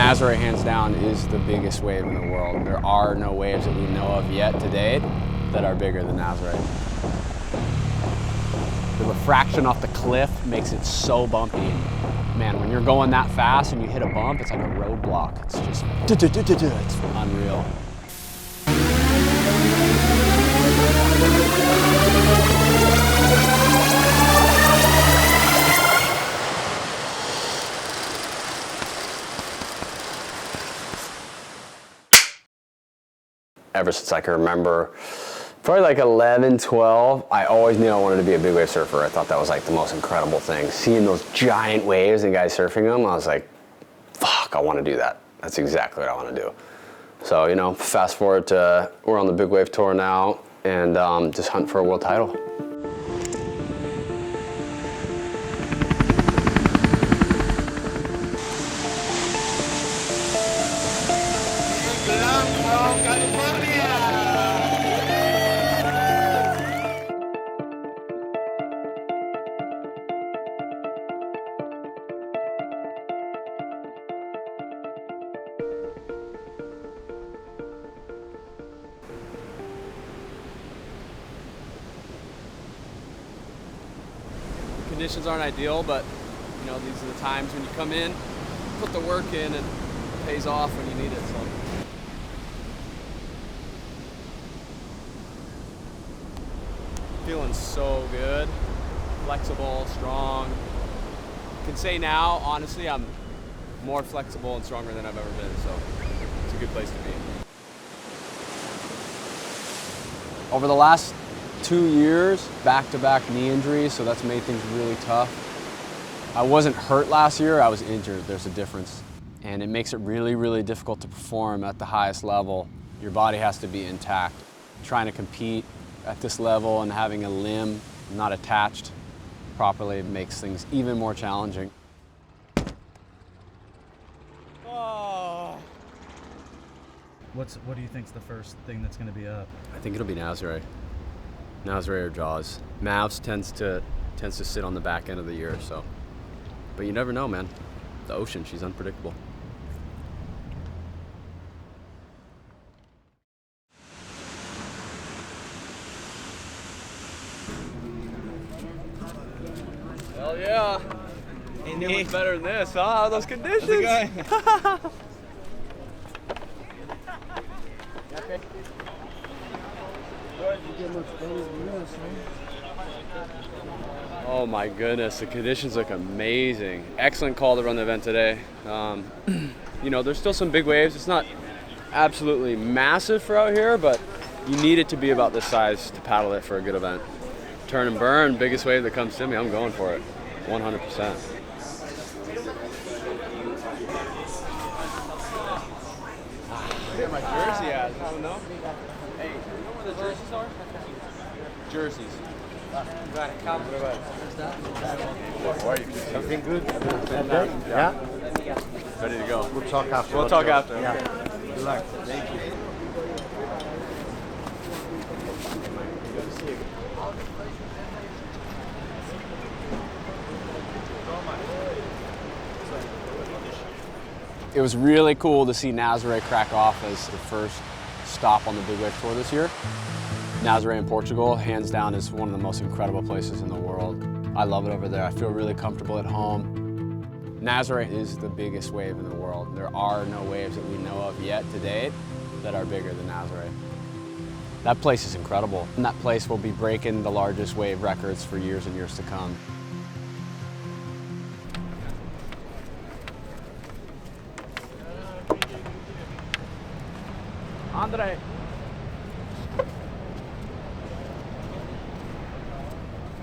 Nazare, hands down, is the biggest wave in the world. There are no waves that we know of yet to date that are bigger than Nazare. The refraction off the cliff makes it so bumpy. Man, when you're going that fast and you hit a bump, it's like a roadblock. It's just, it's unreal. Ever since I can remember, probably like 11, 12, I always knew I wanted to be a big wave surfer. I thought that was like the most incredible thing. Seeing those giant waves and guys surfing them, I was like, fuck, I want to do that. That's exactly what I want to do. So, you know, fast forward to, we're on the big wave tour now and just hunt for a world title. Conditions aren't ideal, but you know, these are the times when you come in, put the work in, and it pays off when you need it. So. Feeling so good, flexible, strong. Can say now, honestly, I'm more flexible and stronger than I've ever been, so it's a good place to be. Over the last 2 years, back-to-back knee injuries, so that's made things really tough. I wasn't hurt last year, I was injured. There's a difference. And it makes it really, really difficult to perform at the highest level. Your body has to be intact. Trying to compete at this level and having a limb not attached properly makes things even more challenging. Oh. What do you think's the first thing that's going to be up? I think it'll be Nazare. Nazare or Jaws. Mavs tends to sit on the back end of the year, so. But you never know, man. The ocean, she's unpredictable. Hell yeah. Ain't it much better than this, huh? Those conditions. Oh my goodness, the conditions look amazing. Excellent call to run the event today. You know, there's still some big waves. It's not absolutely massive for out here, but you need it to be about this size to paddle it for a good event. Turn and burn, biggest wave that comes to me, I'm going for it, 100%. Where my jersey at? I don't know. Hey, you know where the jerseys are? Jerseys. Got it. Come. How are you? Everything good? Yeah. Ready to go. We'll talk after. We'll talk after. Yeah. Okay. Good luck. Thank you. It was really cool to see Nazare crack off as the first stop on the Big Wave Tour this year. Nazaré in Portugal, hands down, is one of the most incredible places in the world. I love it over there. I feel really comfortable at home. Nazaré is the biggest wave in the world. There are no waves that we know of yet to date that are bigger than Nazaré. That place is incredible. And that place will be breaking the largest wave records for years and years to come. Andre.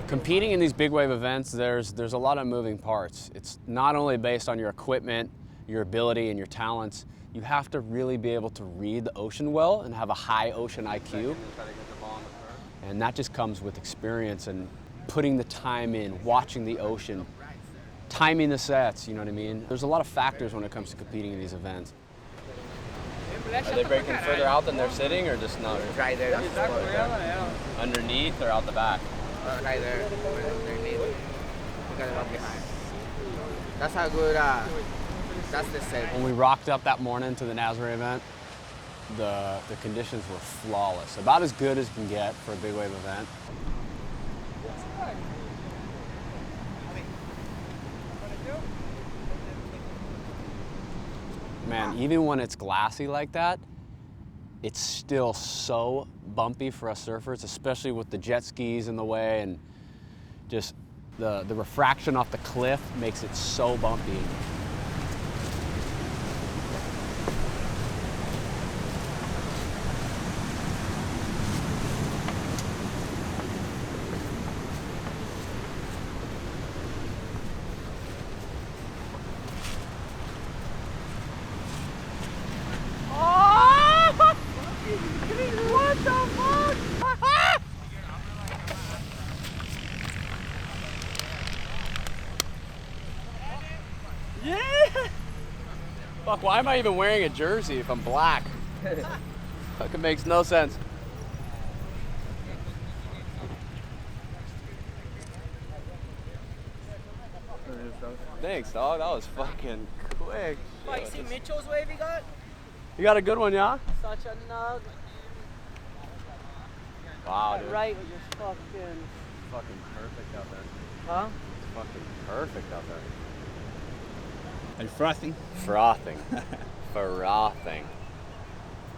Competing in these big wave events, there's a lot of moving parts. It's not only based on your equipment, your ability, and your talents. You have to really be able to read the ocean well and have a high ocean IQ. And that just comes with experience and putting the time in, watching the ocean, timing the sets, you know what I mean? There's a lot of factors when it comes to competing in these events. Are they breaking further out than they're sitting, or just not? Right there. Underneath or out the back? Right there, underneath. We got it up behind. That's how good That's the same. When we rocked up that morning to the Nazaré event, the conditions were flawless. About as good as you can get for a big wave event. Man, even when it's glassy like that, it's still so bumpy for us surfers, especially with the jet skis in the way, and just the refraction off the cliff makes it so bumpy. What the fuck? Yeah! Fuck, why am I even wearing a jersey if I'm black? Fucking makes no sense. Thanks, dog. That was fucking quick. Oh, you see Mitchell's wave he got? You got a good one, yeah? Such a nug. Wow, dude. Right with your fucking... Fucking perfect out there. Huh? It's fucking perfect out there. Are you frosting? Frothing. Frothing.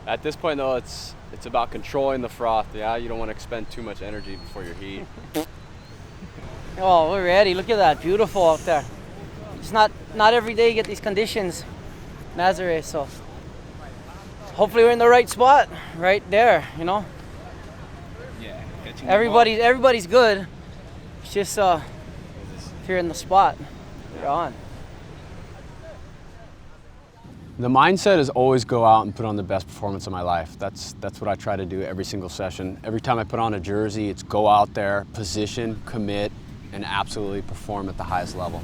At this point, though, it's about controlling the froth, yeah? You don't want to expend too much energy before your heat. Oh, we're ready. Look at that. Beautiful out there. It's not every day you get these conditions. Nazaré, so hopefully we're in the right spot. Right there, you know? Yeah. Everybody's good. It's just if you're in the spot, you're on. The mindset is always go out and put on the best performance of my life. That's what I try to do every single session. Every time I put on a jersey, it's go out there, position, commit, and absolutely perform at the highest level.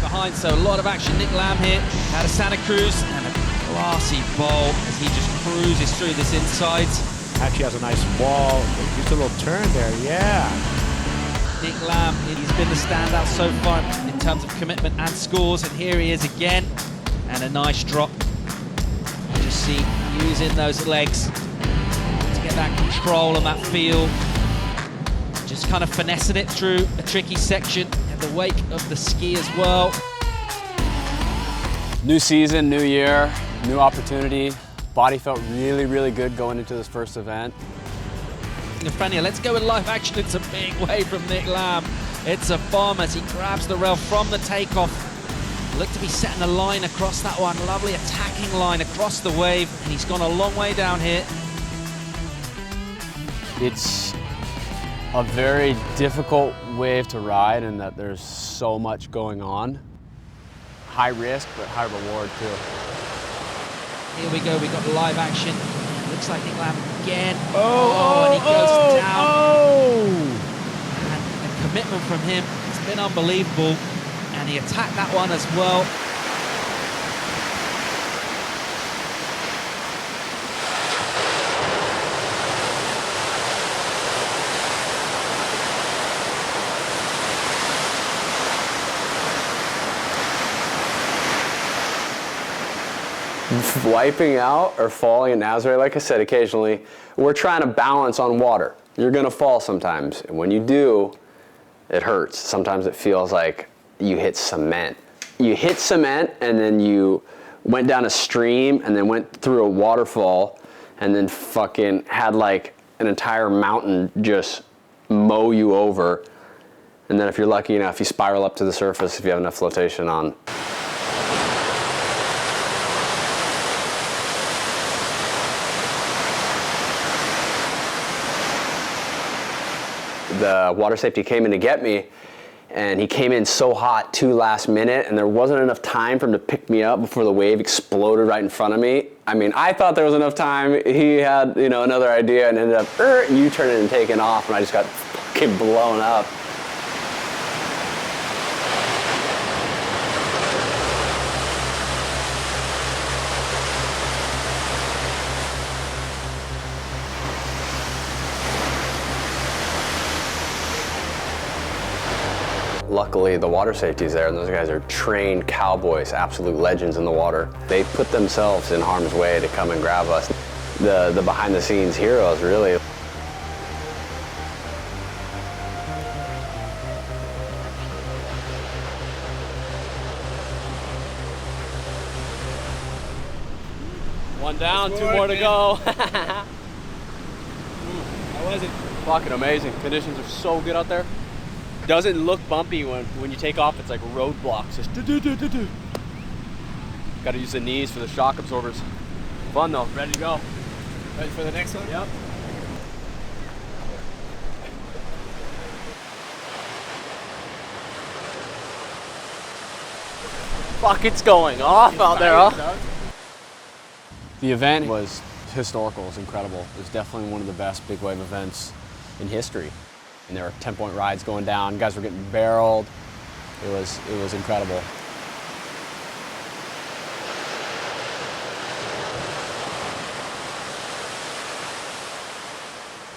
Behind, so a lot of action. Nic Lamb here out of Santa Cruz, and a classy bowl as he just cruises through this inside. Actually has a nice wall, just a little turn there, yeah. Nic Lamb, he's been the standout so far in terms of commitment and scores, and here he is again, and a nice drop. Just see using those legs to get that control and that feel. Just kind of finessing it through a tricky section in the wake of the ski as well. New season, new year, new opportunity. Body felt really, really good going into this first event. Frania, let's go in live action. It's a big wave from Nic Lamb. It's a bomb as he grabs the rail from the takeoff. Look to be setting a line across that one. Lovely attacking line across the wave, and he's gone a long way down here. It's a very difficult wave to ride in that there's so much going on. High risk, but high reward too. Here we go, we got live action. Looks like Nic Lamb again. And he goes down. And the commitment from him has been unbelievable. And he attacked that one as well. Wiping out or falling in Nazaré, like I said, occasionally, we're trying to balance on water. You're gonna fall sometimes, and when you do, it hurts. Sometimes it feels like you hit cement. You hit cement, and then you went down a stream, and then went through a waterfall, and then fucking had like an entire mountain just mow you over. And then if you're lucky enough, you spiral up to the surface if you have enough flotation on. The water safety came in to get me, and he came in so hot too last minute, and there wasn't enough time for him to pick me up before the wave exploded right in front of me. I mean, I thought there was enough time. He had, another idea and ended up U-turning and taking off, and I just got fucking blown up. Luckily, the water safety's there, and those guys are trained cowboys, absolute legends in the water. They put themselves in harm's way to come and grab us. The behind-the-scenes heroes, really. One down, two more to go. How was it? Fucking amazing. Conditions are so good out there. Doesn't look bumpy when you take off. It's like roadblocks. Just do. Got to use the knees for the shock absorbers. Fun though. Ready to go. Ready for the next one? Yep. Fuck, it's going off out there, huh? The event was historical, it was incredible. It was definitely one of the best big wave events in history. And there were 10-point rides going down, guys were getting barreled. It was incredible.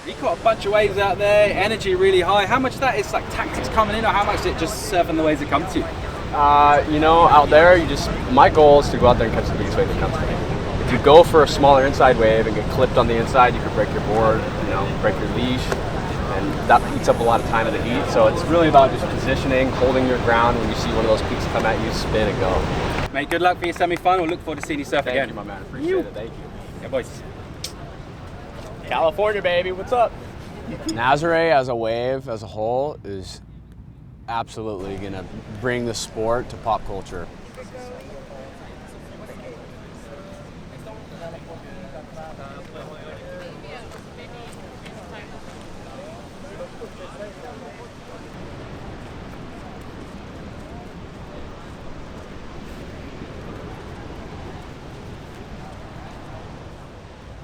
You caught a bunch of waves out there, energy really high. How much of that is like tactics coming in, or how much is it just surfing the waves that come to you? You know, out there, my goal is to go out there and catch the biggest wave that comes to me. If you go for a smaller inside wave and get clipped on the inside, you could break your board, break your leash, and that eats up a lot of time in the heat. So it's really about just positioning, holding your ground when you see one of those peaks come at you, spin and go. Mate, good luck for your semi-final. Look forward to seeing you surf again. Thank you, my man. Appreciate it. Thank you. Yeah, boys. California, baby. What's up? Nazare as a wave, as a whole, is absolutely gonna bring the sport to pop culture.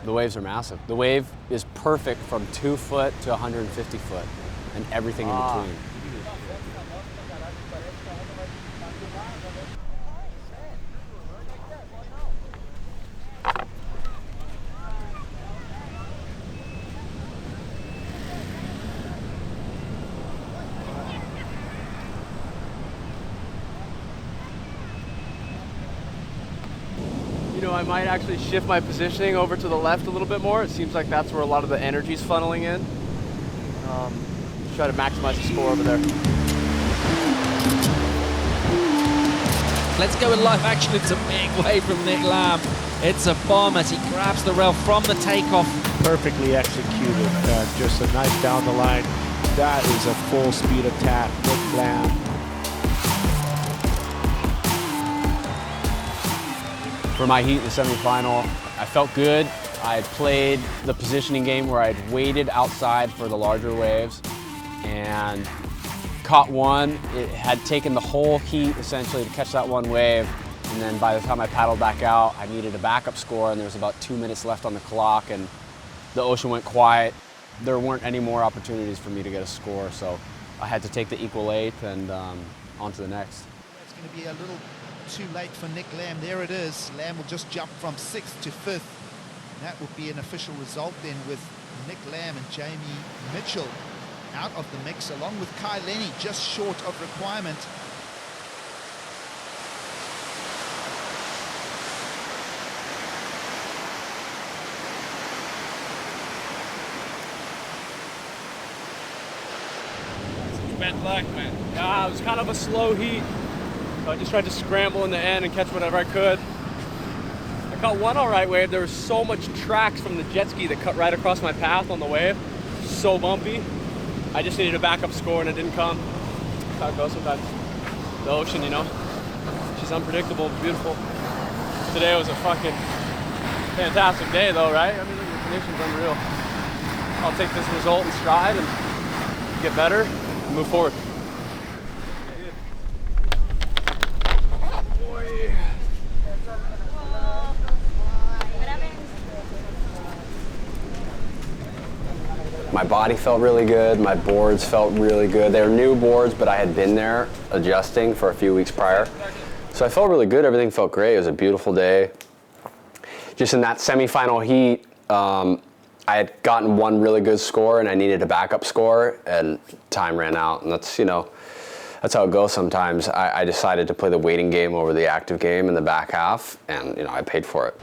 The waves are massive. The wave is perfect from 2 foot to 150 foot and everything in between. I might actually shift my positioning over to the left a little bit more. It seems like that's where a lot of the energy's funneling in. Try to maximize the score over there. Let's go in live action. It's a big wave from Nic Lamb. It's a bomb as he grabs the rail from the takeoff. Perfectly executed. Just a nice down the line. That is a full speed attack. Nic Lamb. For my heat in the semifinal, I felt good. I had played the positioning game where I'd waited outside for the larger waves and caught one. It had taken the whole heat essentially to catch that one wave. And then by the time I paddled back out, I needed a backup score and there was about 2 minutes left on the clock and the ocean went quiet. There weren't any more opportunities for me to get a score, so I had to take the equal eighth and on to the next. It's going to be a little too late for Nic Lamb. There it is. Lamb will just jump from 6th to 5th. And that would be an official result then, with Nic Lamb and Jamie Mitchell out of the mix, along with Kai Lenny just short of requirement. Bad luck, man. Yeah, it was kind of a slow heat. So I just tried to scramble in the end and catch whatever I could. I caught one all right wave. There was so much tracks from the jet ski that cut right across my path on the wave. So bumpy. I just needed a backup score and it didn't come. That's how it goes sometimes. The ocean, she's unpredictable, beautiful. Today was a fucking fantastic day though, right? I mean, the conditions unreal. I'll take this result in stride and get better and move forward. My body felt really good, my boards felt really good. They were new boards, but I had been there adjusting for a few weeks prior. So I felt really good, everything felt great. It was a beautiful day. Just in that semifinal heat, I had gotten one really good score and I needed a backup score and time ran out. And that's, that's how it goes sometimes. I decided to play the waiting game over the active game in the back half, and I paid for it.